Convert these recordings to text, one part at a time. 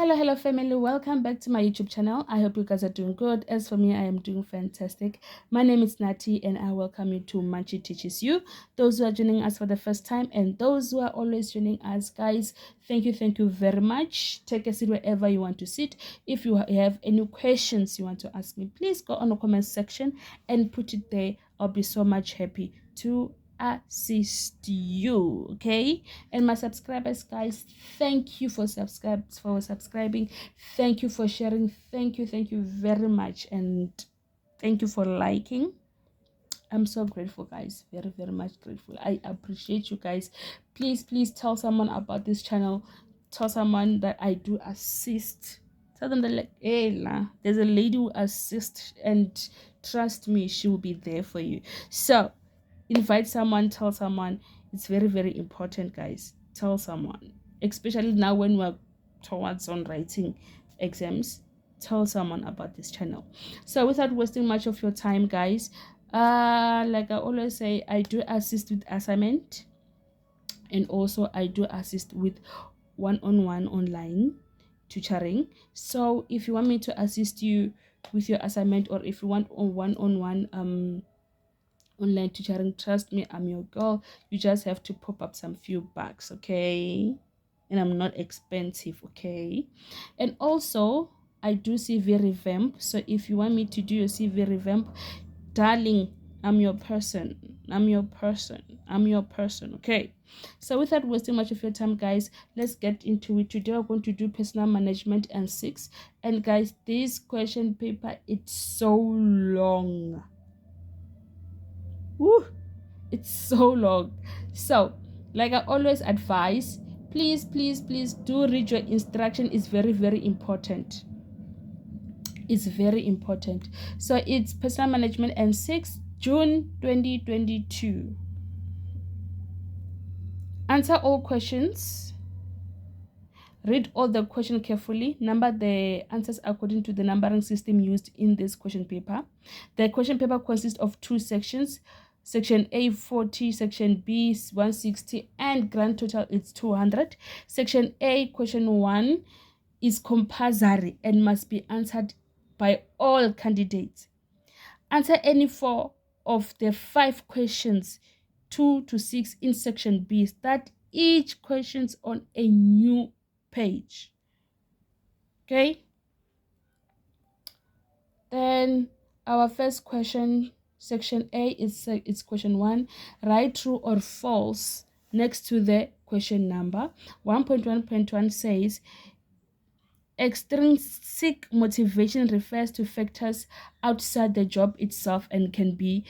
Hello family, welcome back to my YouTube channel. I hope you guys are doing good. As for me, I am doing fantastic. My name is Nati and I welcome you to Manchi Teaches You. Those who are joining us for the first time and those who are always joining us, guys, thank you very much. Take a seat wherever you want to sit. If you have any questions you want to ask me, please go on the comment section and put it there. I'll be so much happy to assist you. Okay, and my subscribers, guys, thank you for subscribing. Thank you for sharing. Thank you very much, and thank you for liking. I'm so grateful, guys. Very much grateful. I appreciate you guys. Please tell someone about this channel. Tell someone that I do assist. Tell them that, like, hey la, there's a lady who assists, and trust me, she will be there for you. So invite someone, tell someone. It's very important, guys. Tell someone, especially now when we're towards on writing exams. Tell someone about this channel. So without wasting much of your time, guys, like I always say, I do assist with assignment, and also I do assist with one-on-one online tutoring. So if you want me to assist you with your assignment, or if you want one-on-one online tutoring, trust me, I'm your girl. You just have to pop up some few bucks, okay? And I'm not expensive, okay? And also I do CV revamp. So if you want me to do your CV revamp, darling, I'm your person. Okay, so without wasting much of your time, guys, let's get into it. Today we're going to do personal management and 6. And guys, this question paper, it's so long. Woo, it's so long. So like I always advise, please do read your instruction. It's very important. It's very important. So it's personal management and 6, June 2022. Answer all questions. Read all the question carefully. Number the answers according to the numbering system used in this question paper. The question paper consists of 2 sections. Section A 40, section B 160, and grand total is 200. Section A, question 1, is compulsory and must be answered by all candidates. Answer any 4 of the 5 questions 2 to 6 in section B. Start each questions on a new page. Okay, then our first question, section A, is question 1. Write true or false next to the question number. 1.1.1 says extrinsic motivation refers to factors outside the job itself and can be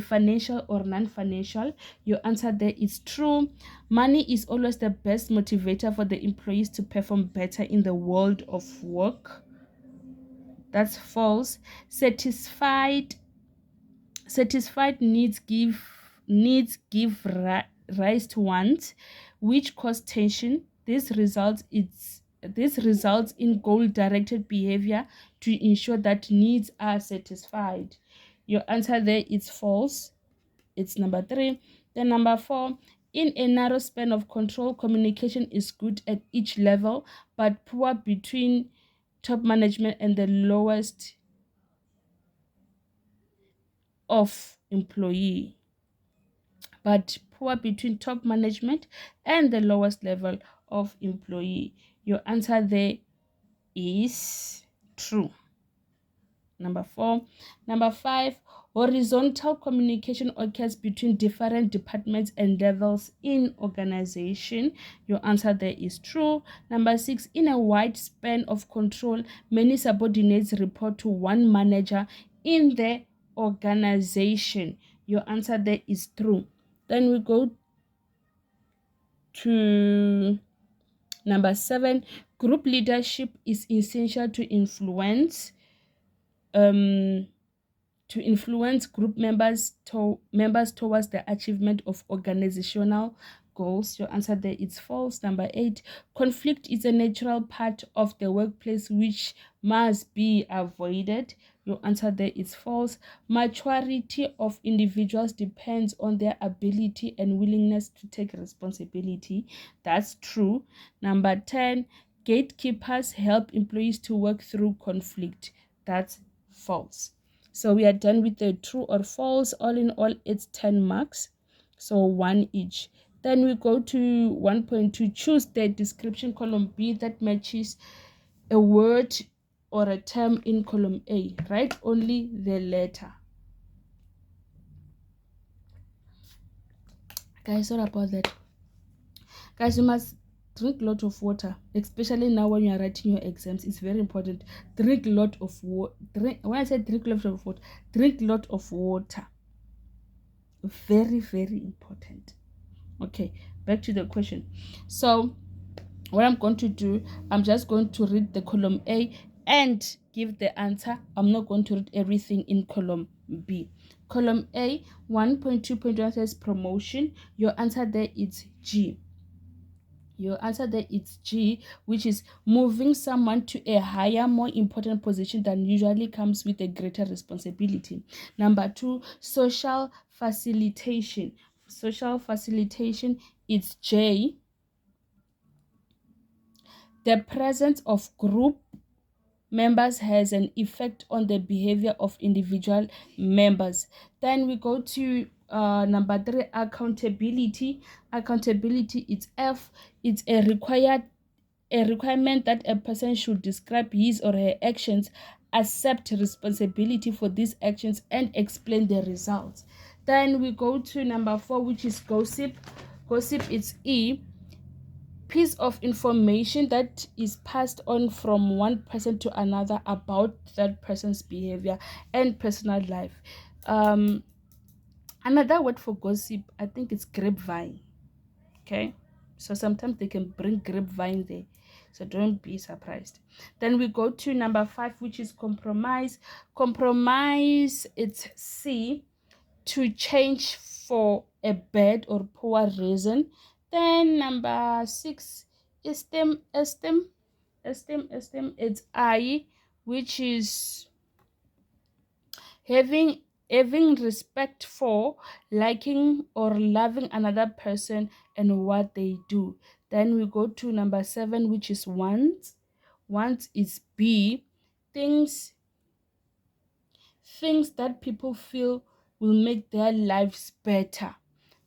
financial or non-financial. Your answer there is true. Money is always the best motivator for the employees to perform better in the world of work. That's false. Satisfied needs give rise to wants, which cause tension. This results in goal-directed behavior to ensure that needs are satisfied. Your answer there is false. It's number 3. Then number 4, in a narrow span of control, communication is good at each level, but poor between top management and the lowest of employee. But poor between top management and the lowest level of employee. Your answer there is true. Number 4. Number 5, horizontal communication occurs between different departments and levels in organization. Your answer there is true. Number 6, in a wide span of control, many subordinates report to one manager in the organization. Your answer there is true. Then we go to number 7. Group leadership is essential to influence group members towards the achievement of organizational goals. Your answer there is false. Number 8, conflict is a natural part of the workplace which must be avoided. Your answer there is false. Maturity of individuals depends on their ability and willingness to take responsibility. That's true. Number 10, Gatekeepers help employees to work through conflict. That's false. So we are done with the true or false. All in all, it's 10 marks. So 1 each. Then we go to 1.2. Choose the description column B that matches a word or a term in column A. Write only the letter. Guys, sorry about that. Guys, you must drink a lot of water, especially now when you are writing your exams. It's very important. Drink a lot of water. When I say drink a lot of water, drink a lot of water. Very, very important. Okay, back to the question. So what I'm going to do, I'm just going to read the column A and give the answer. I'm not going to read everything in column B. Column A, 1.2.1 says promotion. Your answer there is G. Your answer there is G, which is moving someone to a higher, more important position than usually comes with a greater responsibility. Number 2, social facilitation. Social facilitation is J. The presence of group members has an effect on the behavior of individual members. Then we go to number 3, accountability. Accountability is F. It's a requirement that a person should describe his or her actions, accept responsibility for these actions, and explain the results. Then we go to number 4, which is gossip. Gossip is E. Piece of information that is passed on from one person to another about that person's behavior and personal life. Another word for gossip, I think it's grapevine. Okay, so sometimes they can bring grapevine there, so don't be surprised. Then we go to number 5, which is compromise. Compromise, it's C. To change for a bad or poor reason. Then number 6, esteem. It's I, which is having respect for, liking or loving another person and what they do. Then we go to number 7, which is wants. Wants is B. Things that people feel will make their lives better.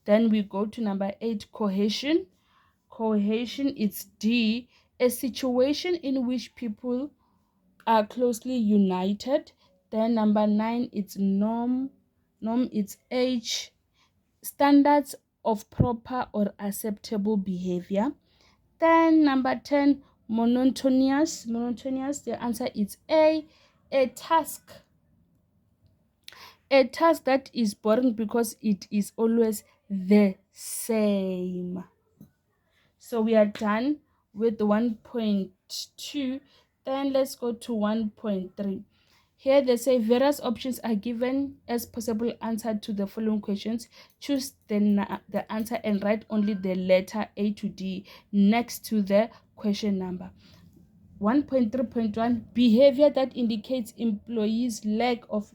Then we go to number 8, cohesion. Cohesion is D. A situation in which people are closely united. Then number 9, it's norm. Norm is H. Standards of proper or acceptable behavior. Then number 10, monotonous. Monotonous, the answer is A. A task. A task that is boring because it is always the same. So we are done with 1.2. Then let's go to 1.3. Here they say various options are given as possible answer to the following questions. Choose the answer and write only the letter A to D next to the question number. 1.3.1, behavior that indicates employees' lack of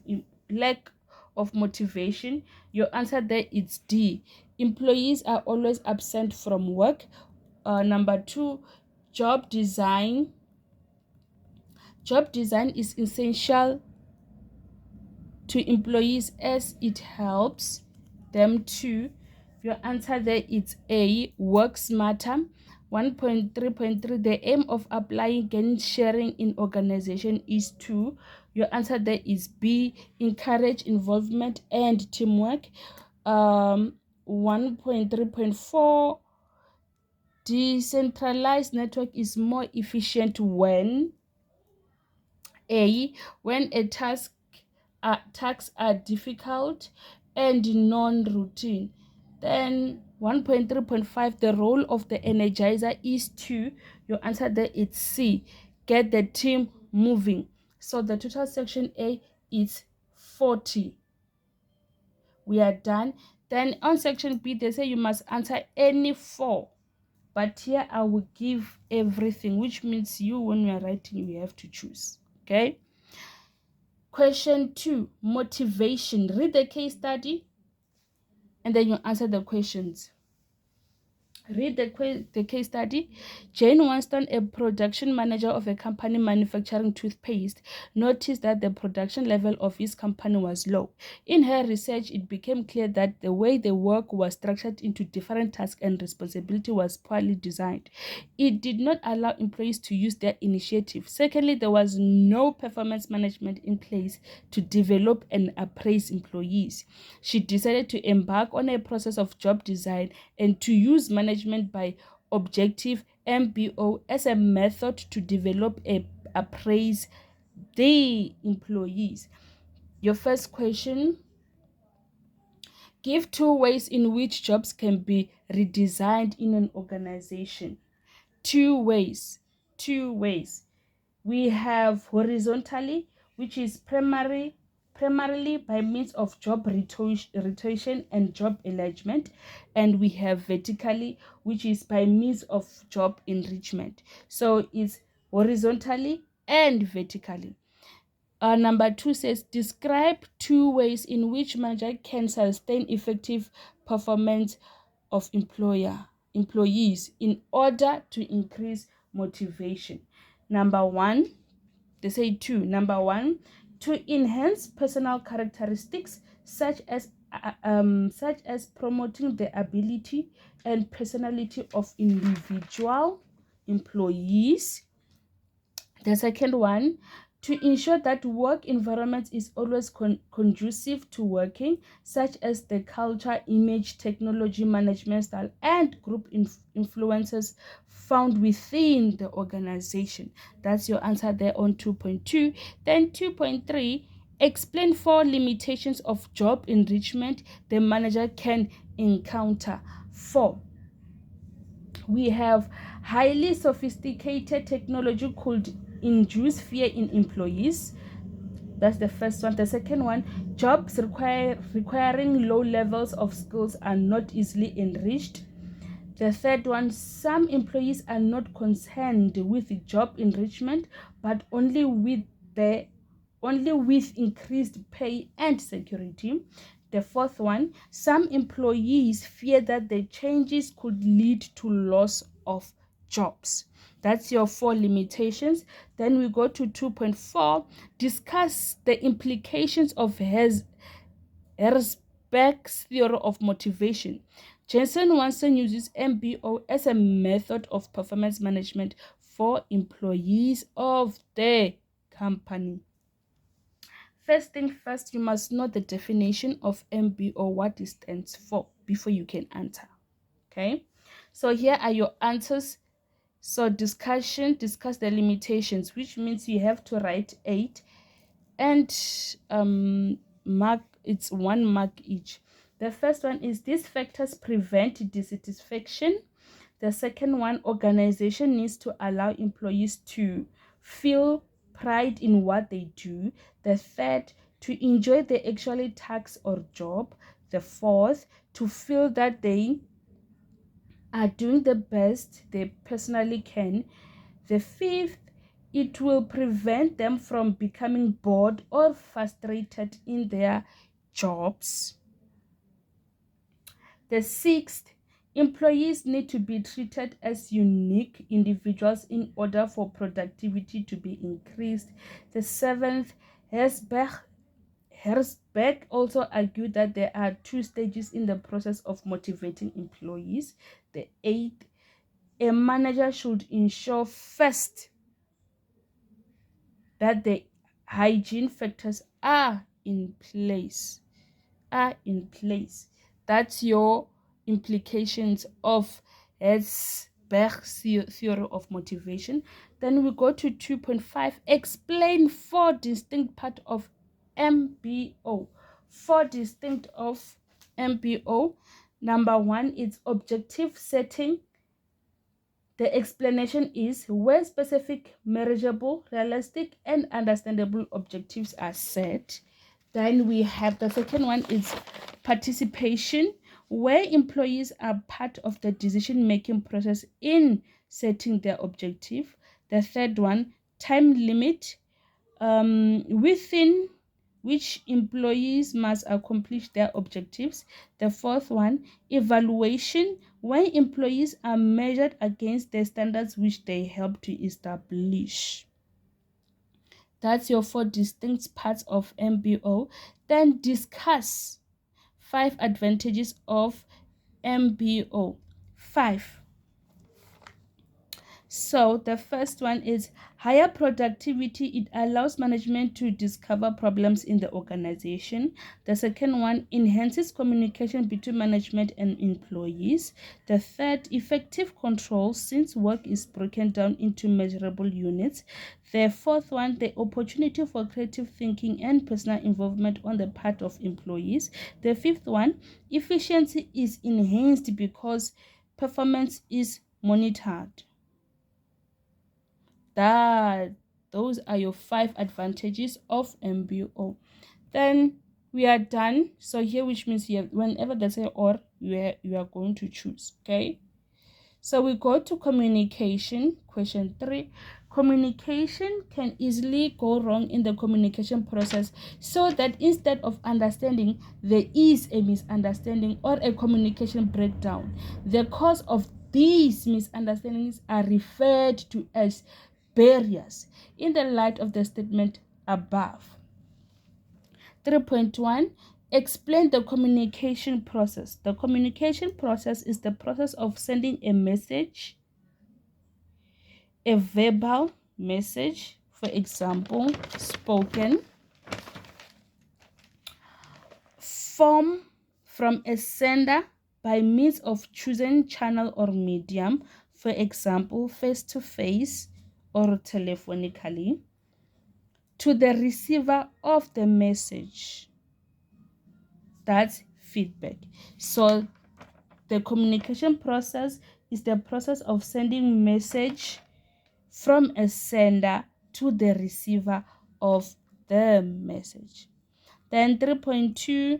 motivation. Your answer there is D. Employees are always absent from work. Number 2, job design. Job design is essential to employees as it helps them to. Your answer there is A. Work smarter. 1.3.3, the aim of applying gain sharing in organization is to. Your answer there is B. Encourage involvement and teamwork. 1.3.4, decentralized network is more efficient when A. When tasks are difficult and non-routine. Then 1.3.5, the role of the energizer is to. Your answer there is C. Get the team moving. So the total section A is 40. We are done. Then on section B, they say you must answer any 4. But here I will give everything, which means you, when you are writing, you have to choose. Okay. Question 2, motivation. Read the case study and then you answer the questions. Read the case study. Jane Winston, a production manager of a company manufacturing toothpaste, noticed that the production level of his company was low. In her research, it became clear that the way the work was structured into different tasks and responsibility was poorly designed. It did not allow employees to use their initiative. Secondly, there was no performance management in place to develop and appraise employees. She decided to embark on a process of job design and to use management by objective MBO as a method to develop and appraise the employees. Your first question: give 2 ways in which jobs can be redesigned in an organization. 2 ways. 2 ways. We have horizontally, which is primarily by means of job rotation and job enlargement, and we have vertically, which is by means of job enrichment. So it's horizontally and vertically. Number 2 says, describe 2 ways in which manager can sustain effective performance of employees in order to increase motivation. Number 1, they say 2. Number 1, to enhance personal characteristics such as promoting the ability and personality of individual employees. The second one, to ensure that work environment is always conducive to working, such as the culture, image, technology, management style, and group influences found within the organization. That's your answer there on 2.2. Then 2.3, explain 4 limitations of job enrichment the manager can encounter. 4, we have highly sophisticated technology could induce fear in employees. That's the first one. The second one, jobs requiring low levels of skills are not easily enriched. The third one, some employees are not concerned with job enrichment, but only with increased pay and security. The fourth one, some employees fear that the changes could lead to loss of jobs. That's your 4 limitations. Then we go to 2.4, discuss the implications of Herzberg's theory of motivation. Jensen Watson uses MBO as a method of performance management for employees of the company. First thing first, you must know the definition of MBO, what it stands for, before you can answer. Okay, so here are your answers. So discuss the limitations, which means you have to write 8 and mark, it's 1 mark each. The first one is, these factors prevent dissatisfaction. The second one, organization needs to allow employees to feel pride in what they do. The third, to enjoy the actual task or job. The fourth, to feel that they are doing the best they personally can. The fifth, it will prevent them from becoming bored or frustrated in their jobs. The sixth, employees need to be treated as unique individuals in order for productivity to be increased. The seventh, Herzberg also argued that there are 2 stages in the process of motivating employees. The eighth, a manager should ensure first that the hygiene factors are in place. That's your implications of Herzberg's theory of motivation. Then we go to 2.5, explain 4 distinct parts of MBO. 4 distinct of MBO. Number 1 is objective setting. The explanation is where specific, measurable, realistic, and understandable objectives are set. Then we have the second one is participation, where employees are part of the decision-making process in setting their objective. The third one, time limit, within which employees must accomplish their objectives. The fourth one, evaluation, when employees are measured against the standards which they help to establish. That's your 4 distinct parts of MBO. Then discuss 5 advantages of MBO. 5. So the first one is higher productivity. It allows management to discover problems in the organization. The second one enhances communication between management and employees. The third, effective control, since work is broken down into measurable units. The fourth one, the opportunity for creative thinking and personal involvement on the part of employees. The fifth one, efficiency is enhanced because performance is monitored. Those are your 5 advantages of MBO. Then we are done. So here, which means you have, whenever they say or, you are going to choose. Okay. So we go to communication. Question 3. Communication can easily go wrong in the communication process, so that instead of understanding, there is a misunderstanding or a communication breakdown. The cause of these misunderstandings are referred to as barriers in the light of the statement above. 3.1. Explain the communication process. The communication process is the process of sending a message, a verbal message, for example, spoken, from a sender by means of chosen channel or medium, for example, face-to-face or telephonically, to the receiver of the message. That's feedback. So the communication process is the process of sending message from a sender to the receiver of the message. Then 3.2,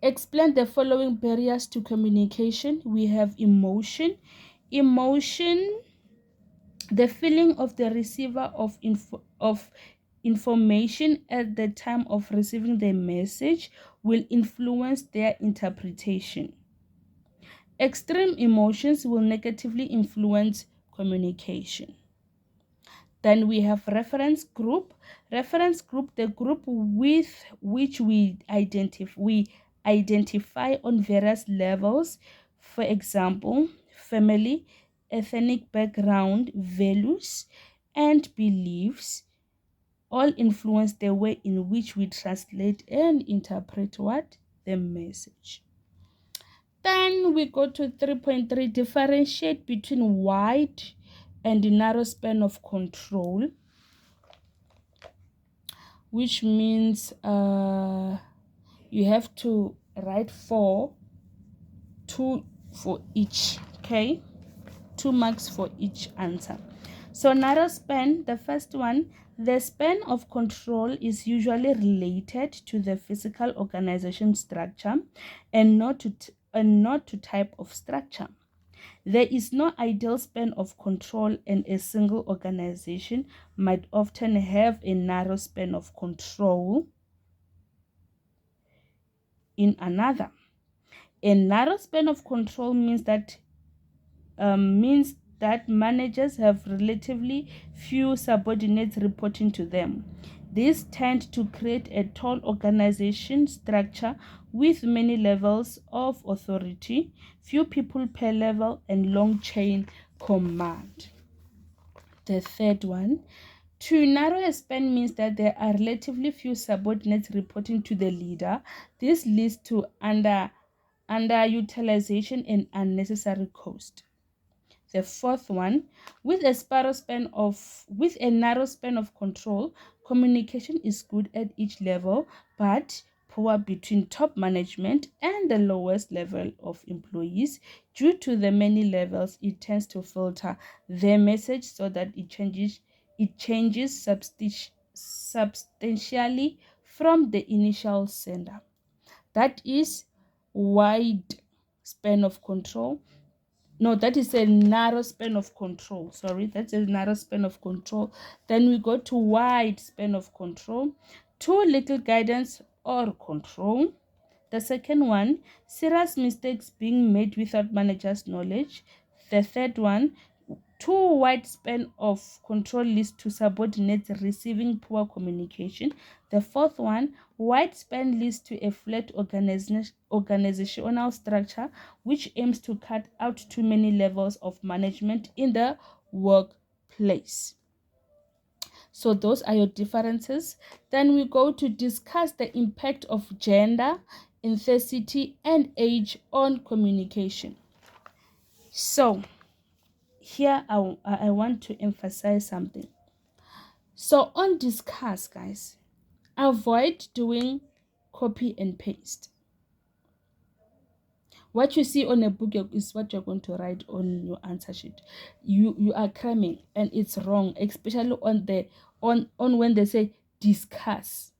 explain the following barriers to communication. We have emotion. Emotion, the feeling of the receiver of information at the time of receiving the message, will influence their interpretation. Extreme emotions will negatively influence communication. Then we have reference group. Reference group, the group with which we identify on various levels. For example, family, ethnic background, values, and beliefs all influence the way in which we translate and interpret what? The message. Then we go to 3.3, differentiate between wide and narrow span of control, which means you have to write 2 for each, okay? 2 marks for each answer. So narrow span, the first one, the span of control is usually related to the physical organization structure and not to type of structure. There is no ideal span of control, and a single organization might often have a narrow span of control in another. A narrow span of control means that managers have relatively few subordinates reporting to them. This tends to create a tall organization structure with many levels of authority, few people per level, and long chain command. The third one, to narrow a span means that there are relatively few subordinates reporting to the leader. This leads to underutilization and unnecessary cost. The fourth one, with a narrow span of control, communication is good at each level, but poor between top management and the lowest level of employees. Due to the many levels, it tends to filter the message so that it changes substantially from the initial sender. That is wide span of control. No, that is a narrow span of control. Sorry, that's a narrow span of control. Then we go to wide span of control. Too little guidance or control. The second one, serious mistakes being made without managers' knowledge. The third one, too wide span of control leads to subordinates receiving poor communication. The fourth one, wide span leads to a flat organizational structure which aims to cut out too many levels of management in the workplace. So those are your differences. Then we go to discuss the impact of gender, ethnicity, and age on communication. So here I want to emphasize something. So on discuss, guys, avoid doing copy and paste. What you see on a book is what you're going to write on your answer sheet. You are cramming, and it's wrong, especially on when they say discuss.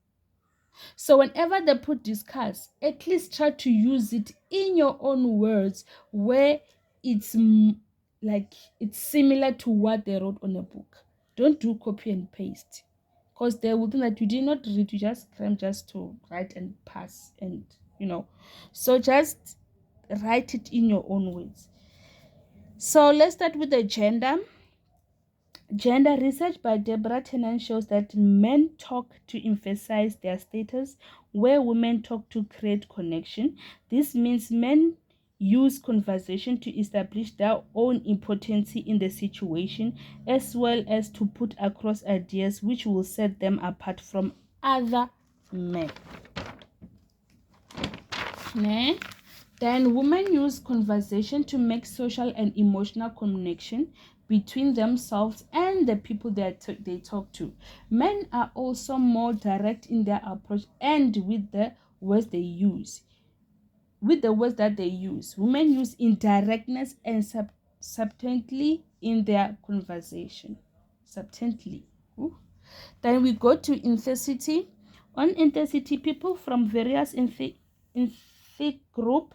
So whenever they put discuss, at least try to use it in your own words where it's like it's similar to what they wrote on a book. Don't do copy and paste, because they will think that you did not read, you just cram just to write and pass, and so just write it in your own words. So let's start with the gender. Gender research by Deborah Tennant shows that men talk to emphasize their status, where women talk to create connection. This means men use conversation to establish their own importance in the situation, as well as to put across ideas which will set them apart from other men. Then women use conversation to make social and emotional connection between themselves and the people they talk to. Men are also more direct in their approach and with the words they use. With the words that they use, women use indirectness and subtly in their conversation. Subtly. Ooh. Then we go to intensity. On intensity, people from various ethnic group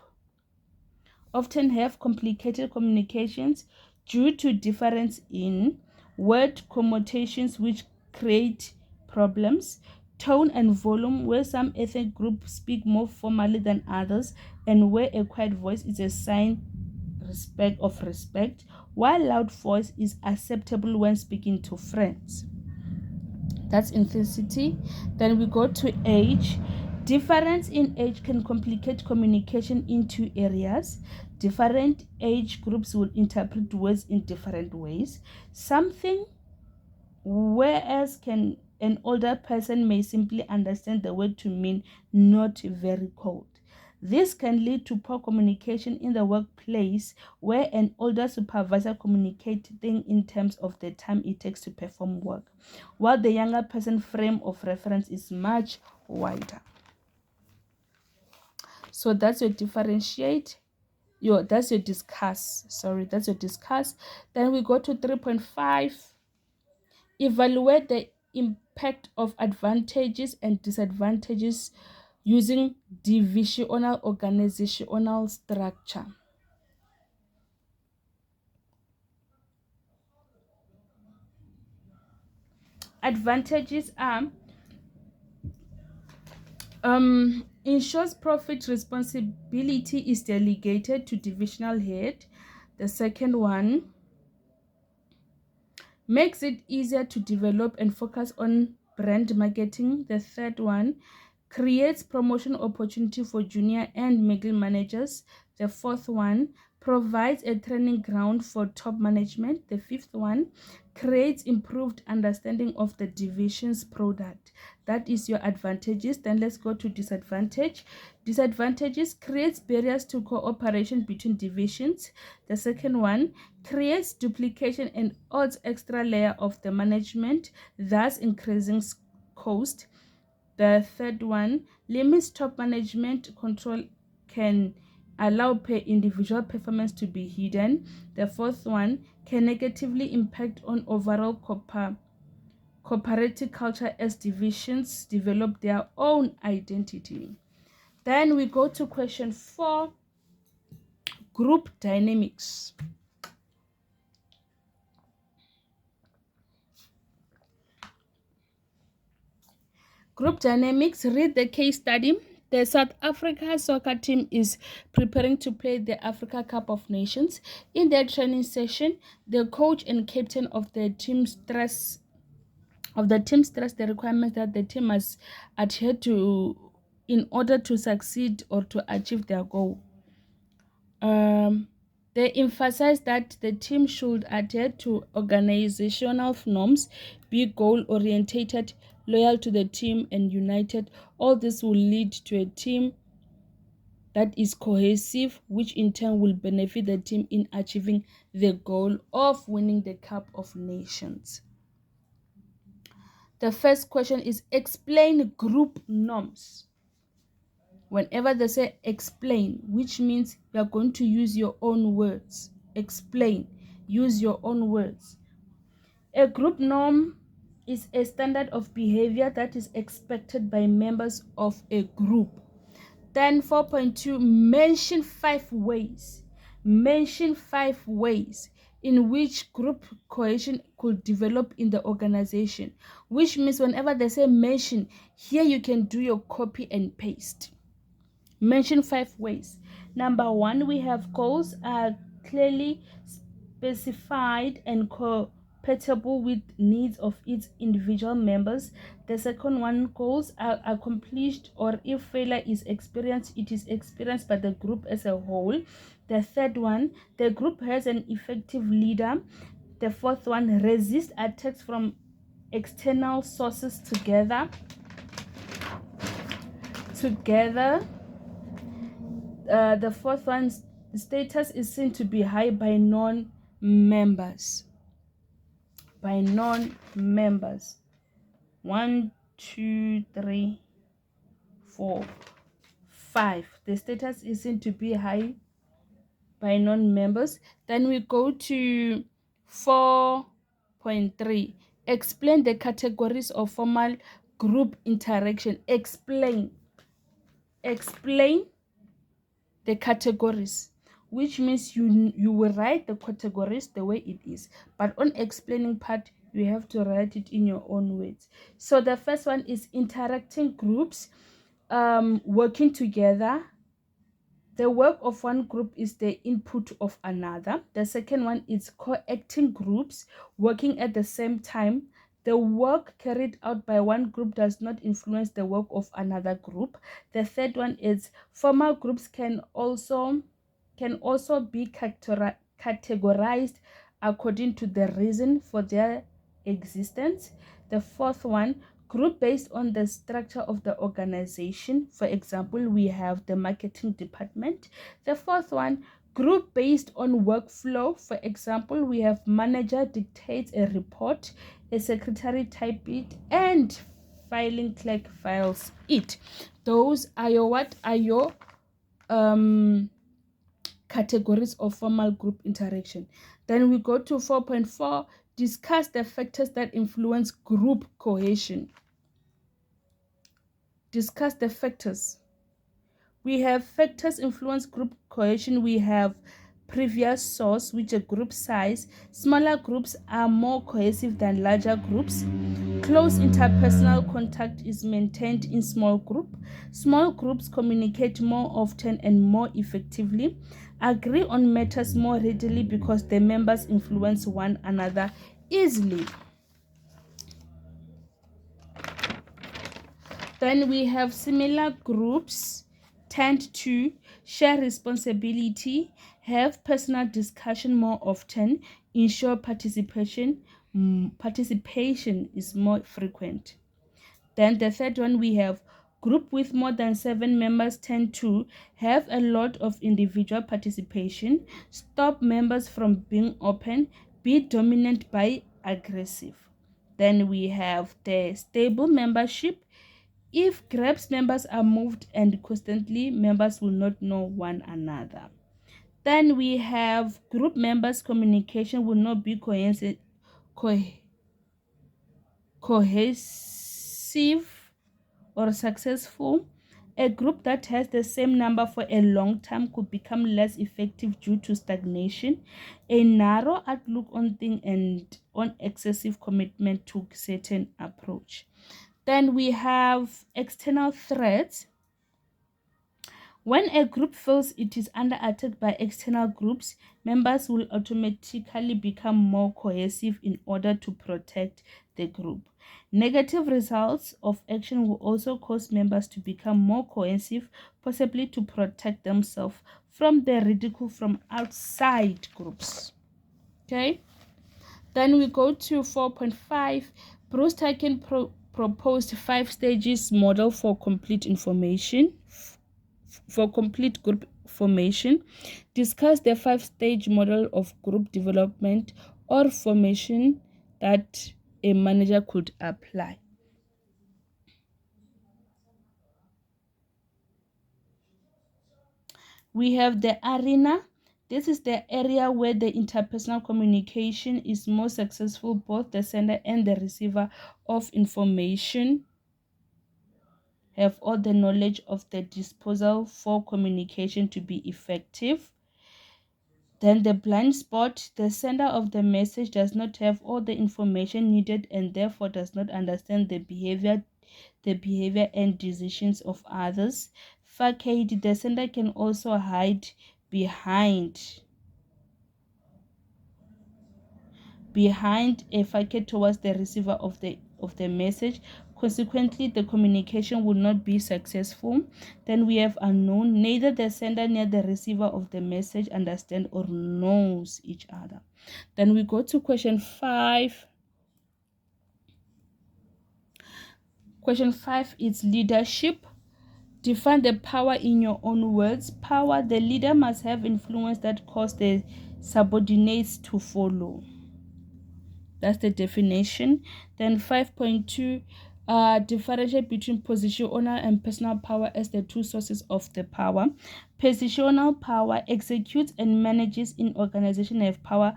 often have complicated communications due to difference in word connotations which create problems, tone and volume, where some ethnic groups speak more formally than others, and where a quiet voice is a sign of respect, while loud voice is acceptable when speaking to friends. That's intensity. Then we go to age. Difference in age can complicate communication in two areas. Different age groups will interpret words in different ways. Something whereas an older person may simply understand the word to mean not very cold. This can lead to poor communication in the workplace, where an older supervisor communicates things in terms of the time it takes to perform work, while the younger person's frame of reference is much wider. So that's your differentiate. That's your discuss. That's your discuss. Then we go to 3.5. Evaluate the impact of advantages and disadvantages using divisional organizational structure. Advantages are ensures profit responsibility is delegated to divisional head. The second one makes it easier to develop and focus on brand marketing. The third one creates promotion opportunity for junior and middle managers. The fourth one provides a training ground for top management. The fifth one creates improved understanding of the division's product. That is your advantages. Then let's go to disadvantage. Disadvantages creates barriers to cooperation between divisions. The second one creates duplication and adds extra layer of the management, thus increasing cost. The third one limits top management control, can allow individual performance to be hidden. The fourth one can negatively impact on overall cooperative culture as divisions develop their own identity. Then we go to question 4, group dynamics. Group dynamics, read the case study. The South Africa soccer team is preparing to play the Africa Cup of Nations. In their training session, the coach and captain of the team stress the requirements that the team must adhere to in order to succeed or to achieve their goal. They emphasize that the team should adhere to organizational norms, be goal orientated, loyal to the team, and united. All this will lead to a team that is cohesive, which in turn will benefit the team in achieving the goal of winning the Cup of Nations. The first question is explain group norms. Whenever they say explain, which means you are going to use your own words. Explain, use your own words. A group norm is a standard of behavior that is expected by members of a group. Then 4.2, mention 5 ways. Mention 5 ways in which group cohesion could develop in the organization, which means whenever they say mention, here you can do your copy and paste. Mention 5 ways. Number 1, we have goals are clearly specified and compatible with needs of its individual members. The second one, goals are accomplished, or if failure is experienced, it is experienced by the group as a whole. The third one, the group has an effective leader. The fourth one, resist attacks from external sources together. The fourth one, status is seen to be high by non-members. 1, 2, 3, 4, 5. The status is seen to be high by non-members. Then we go to 4.3. Explain the categories of formal group interaction. Explain the categories, which means you will write the categories the way it is, but on explaining part you have to write it in your own words. So the first one is interacting groups, working together. The work of one group is the input of another. The second one is co-acting groups, working at the same time. The work carried out by one group does not influence the work of another group. The third one is formal groups can also be categorized according to the reason for their existence. The fourth one, group based on the structure of the organization. For example, we have the marketing department. The fourth one, group based on workflow. For example, we have manager dictates a report, a secretary type it, and filing clerk files it. Those are your categories of formal group interaction. Then we go to 4.4, discuss the factors that influence group cohesion. Discuss the factors. We have factors influence group cohesion. We have previous source, which is group size. Smaller groups are more cohesive than larger groups. Close interpersonal contact is maintained in small group. Small groups communicate more often and more effectively. Agree on matters more readily because the members influence one another easily. Then we have similar groups tend to share responsibility, have personal discussion more often, ensure participation is more frequent. Then the third one, we have group with more than 7 members tend to have a lot of individual participation, stop members from being open, be dominant by aggressive. Then we have the stable membership. If groups members are moved and constantly, members will not know one another. Then we have group members communication will not be cohesive or successful. A group that has the same number for a long time could become less effective due to stagnation, a narrow outlook on things, and on excessive commitment to certain approach. Then we have external threats. When a group feels it is under attack by external groups, members will automatically become more cohesive in order to protect the group. Negative results of action will also cause members to become more cohesive, possibly to protect themselves from the ridicule from outside groups. Okay, then we go to 4.5. Bruce Tyken proposed 5 stages model for complete information. For complete group formation, discuss the 5-stage model of group development or formation that a manager could apply. We have the arena. This is the area where the interpersonal communication is most successful. Both the sender and the receiver of information have all the knowledge of the disposal for communication to be effective. Then the blind spot, the sender of the message does not have all the information needed and therefore does not understand the behavior and decisions of others. Facade, the sender can also hide behind a facade towards the receiver of the message. Consequently, the communication will not be successful. Then we have unknown. Neither the sender nor the receiver of the message understand or knows each other. Then we go to question 5. Question 5 is leadership. Define the power in your own words. Power, the leader must have influence that cause the subordinates to follow. That's the definition. Then 5.2, differentiate between positional and personal power as the two sources of the power. Positional power executes and manages in organization have power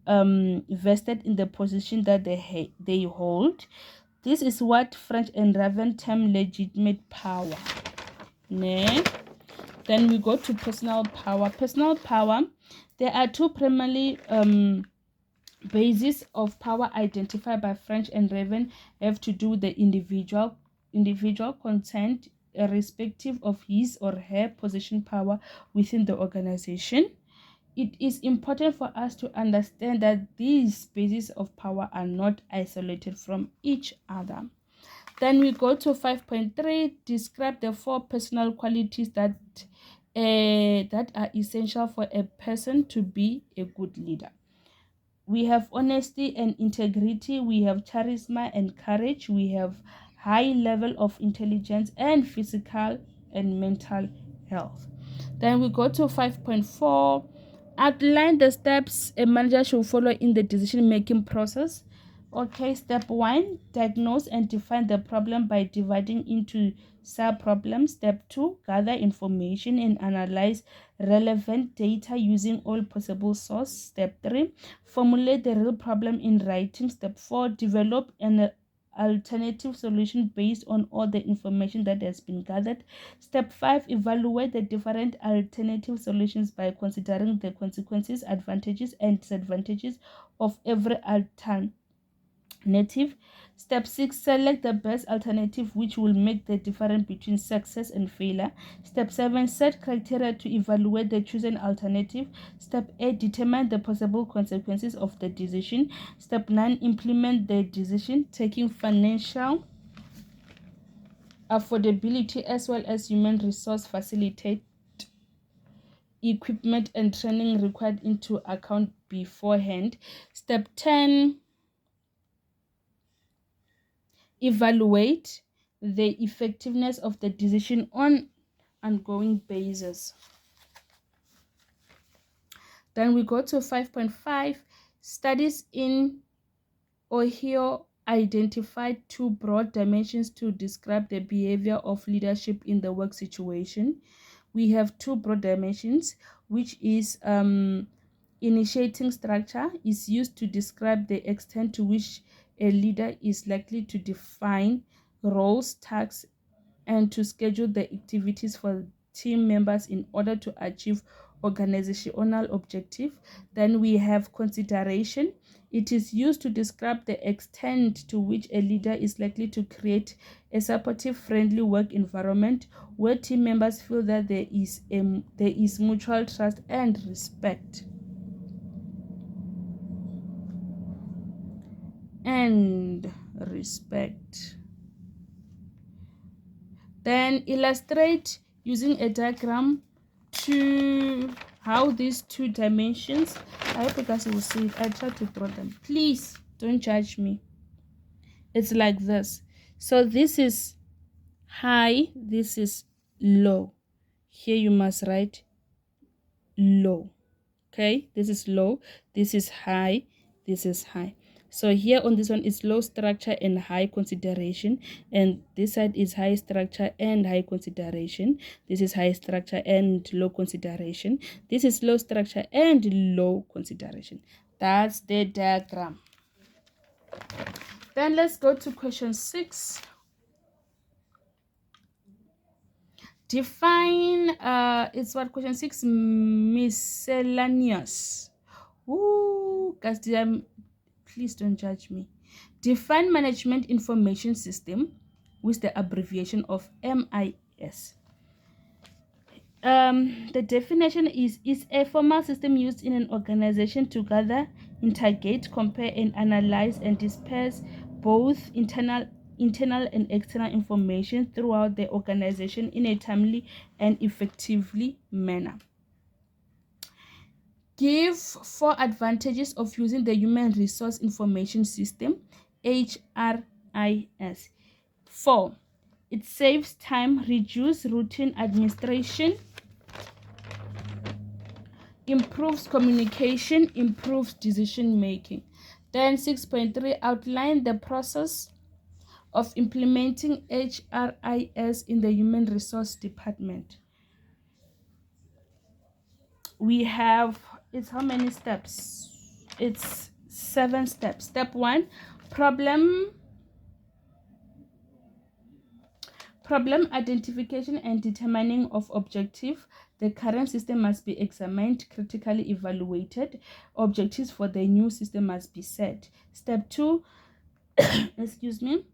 vested in the position that they hold. This is what French and Raven term legitimate power. Then we go to personal power. Personal power, there are two primary bases of power identified by French and Raven have to do with the individual content, irrespective of his or her position power within the organization. It is important for us to understand that these bases of power are not isolated from each other. Then we go to 5.3, describe the 4 personal qualities that are essential for a person to be a good leader. We have honesty and integrity, we have charisma and courage, we have high level of intelligence and physical and mental health. Then we go to 5.4, outline the steps a manager should follow in the decision making process. Okay, step 1, diagnose and define the problem by dividing into sub-problems. Step 2, gather information and analyze relevant data using all possible sources. Step 3, formulate the real problem in writing. Step 4, develop an alternative solution based on all the information that has been gathered. Step 5, evaluate the different alternative solutions by considering the consequences, advantages, and disadvantages of every alternative. Step 6, select the best alternative which will make the difference between success and failure. Step 7, set criteria to evaluate the chosen alternative. Step 8, determine the possible consequences of the decision. Step 9, implement the decision, taking financial affordability as well as human resource facilitate equipment and training required into account beforehand. Step 10, evaluate the effectiveness of the decision on ongoing basis. Then we go to 5.5, studies in Ohio identified 2 broad dimensions to describe the behavior of leadership in the work situation. We have 2 broad dimensions, which is initiating structure is used to describe the extent to which a leader is likely to define roles, tasks, and to schedule the activities for team members in order to achieve organizational objective. Then we have consideration. It is used to describe the extent to which a leader is likely to create a supportive, friendly work environment where team members feel that there is mutual trust and respect. And respect. Then illustrate using a diagram to how these two dimensions. I hope you guys will see it. I try to draw them. Please don't judge me. It's like this. So this is high, this is low. Here you must write low. Okay, this is low, this is high, this is high. So here on this one is low structure and high consideration, and this side is high structure and high consideration. This is high structure and low consideration. This is low structure and low consideration. That's the diagram. Then let's go to question 6. Define it's what question 6, miscellaneous. Ooh, guys, please don't judge me. Define management information system with the abbreviation of MIS. The definition is a formal system used in an organization to gather, integrate, compare, and analyze and disperse both internal and external information throughout the organization in a timely and effectively manner. Give 4 advantages of using the Human Resource Information System, HRIS. 4. It saves time, reduces routine administration, improves communication, improves decision making. Then 6.3, outline the process of implementing HRIS in the Human Resource Department. We have, it's how many steps? It's 7 steps. Step 1, problem identification and determining of objective. The current system must be examined, critically evaluated. Objectives for the new system must be set. Step 2, excuse me.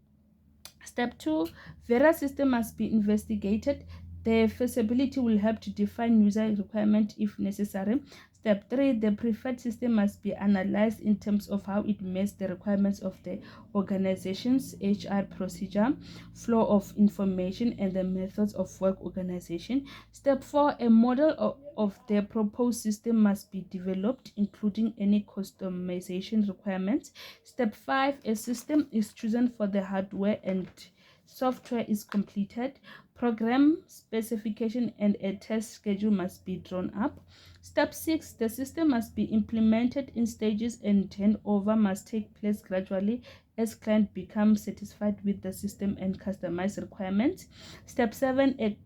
Step 2, various system must be investigated. The feasibility will help to define user requirement if necessary. Step 3, the preferred system must be analyzed in terms of how it meets the requirements of the organization's HR procedure, flow of information, and the methods of work organization. Step 4, a model of the proposed system must be developed, including any customization requirements. Step 5, a system is chosen for the hardware and software is completed. Program specification and a test schedule must be drawn up. Step 6, the system must be implemented in stages and handover must take place gradually as client becomes satisfied with the system and customized requirements. Step 7, a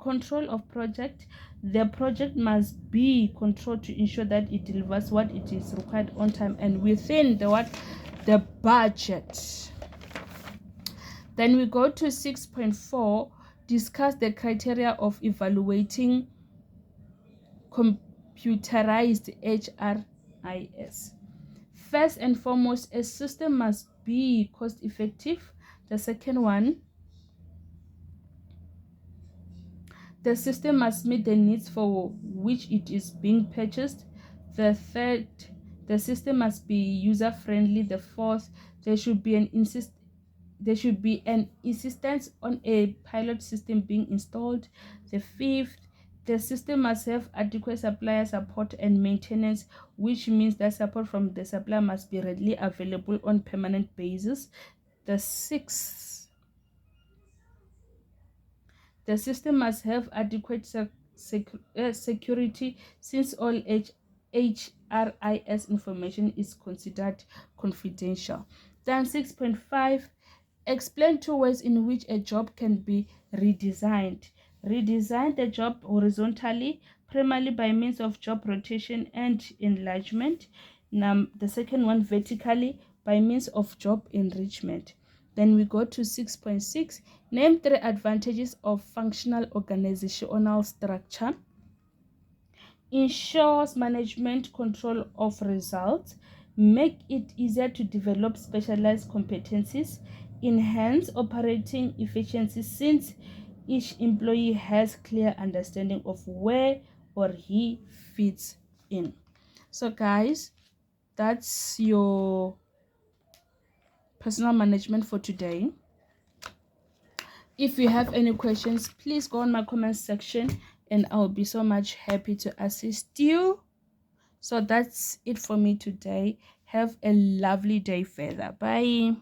control of project. The project must be controlled to ensure that it delivers what it is required on time and within the budget. Then we go to 6.4, discuss the criteria of evaluating computerized HRIS. First and foremost, a system must be cost effective. The second one, the system must meet the needs for which it is being purchased. The third, the system must be user friendly. The fourth, there should be an insistence on a pilot system being installed. The fifth, the system must have adequate supplier support and maintenance, which means that support from the supplier must be readily available on permanent basis. The sixth, the system must have adequate security, since all HRIS information is considered confidential. Then 6.5, explain 2 ways in which a job can be redesigned. Redesign the job horizontally, primarily by means of job rotation and enlargement. Now, the second one, vertically, by means of job enrichment. Then we go to 6.6, name 3 advantages of functional organizational structure. Ensures management control of results, make it easier to develop specialized competencies, enhance operating efficiency since each employee has clear understanding of where or he fits in. So guys, that's your personal management for today. If you have any questions, please go on my comment section and I'll be so much happy to assist you. So that's it for me today. Have a lovely day further. Bye.